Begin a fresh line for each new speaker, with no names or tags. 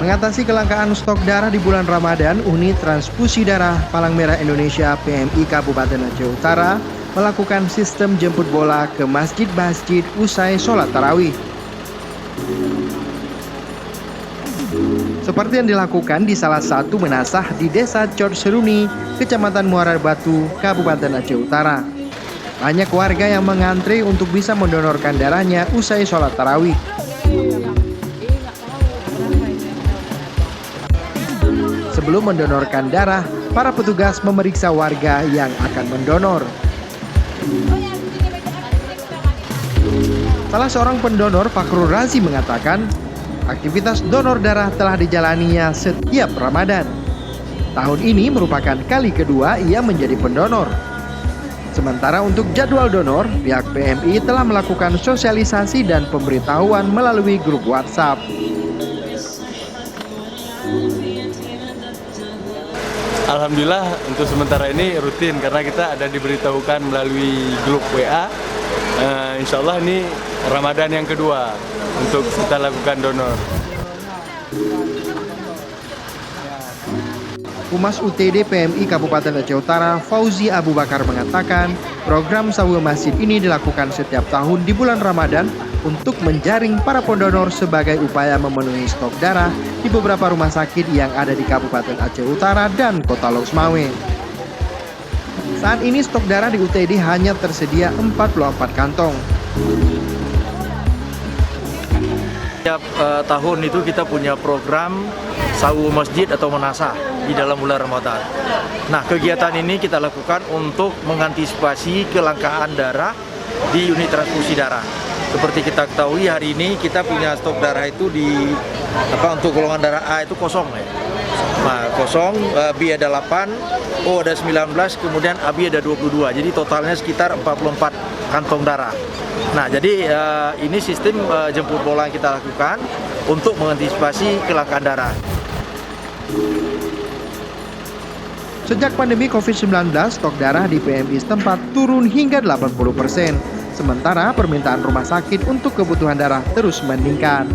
Mengatasi kelangkaan stok darah di bulan Ramadan, Unit Transfusi Darah Palang Merah Indonesia PMI Kabupaten Aceh Utara melakukan sistem jemput bola ke masjid-masjid usai sholat tarawih. Seperti yang dilakukan di salah satu menasah di Desa Cor Seruni, Kecamatan Muara Batu, Kabupaten Aceh Utara. Banyak warga yang mengantre untuk bisa mendonorkan darahnya usai sholat tarawih. Sebelum mendonorkan darah, para petugas memeriksa warga yang akan mendonor. Salah seorang pendonor, Fakrul Razi, mengatakan aktivitas donor darah telah dijalaninya setiap Ramadan. Tahun ini merupakan kali kedua ia menjadi pendonor. Sementara untuk jadwal donor, pihak PMI telah melakukan sosialisasi dan pemberitahuan melalui grup WhatsApp.
Alhamdulillah untuk sementara ini rutin karena kita ada diberitahukan melalui grup WA. Insya Allah ini Ramadan yang kedua untuk kita lakukan donor.
Humas UTD PMI Kabupaten Aceh Utara, Fauzi Abu Bakar, mengatakan program Sawu Masjid ini dilakukan setiap tahun di bulan Ramadan untuk menjaring para pendonor sebagai upaya memenuhi stok darah di beberapa rumah sakit yang ada di Kabupaten Aceh Utara dan Kota Lok Sumawe. Saat ini stok darah di UTD hanya tersedia 44 kantong.
Setiap tahun itu kita punya program Sawu Masjid atau Menasah di dalam bulan Ramadan. Nah, kegiatan ini kita lakukan untuk mengantisipasi kelangkaan darah di unit transfusi darah. Seperti kita ketahui hari ini kita punya stok darah itu untuk golongan darah A itu kosong ya. Nah, kosong, B ada 8, O ada 19, kemudian AB ada 22. Jadi totalnya sekitar 44 kantong darah. Nah, jadi ini sistem jemput bola yang kita lakukan untuk mengantisipasi kelangkaan darah.
Sejak pandemi COVID-19, stok darah di PMI setempat turun hingga 80%. Sementara permintaan rumah sakit untuk kebutuhan darah terus meningkat.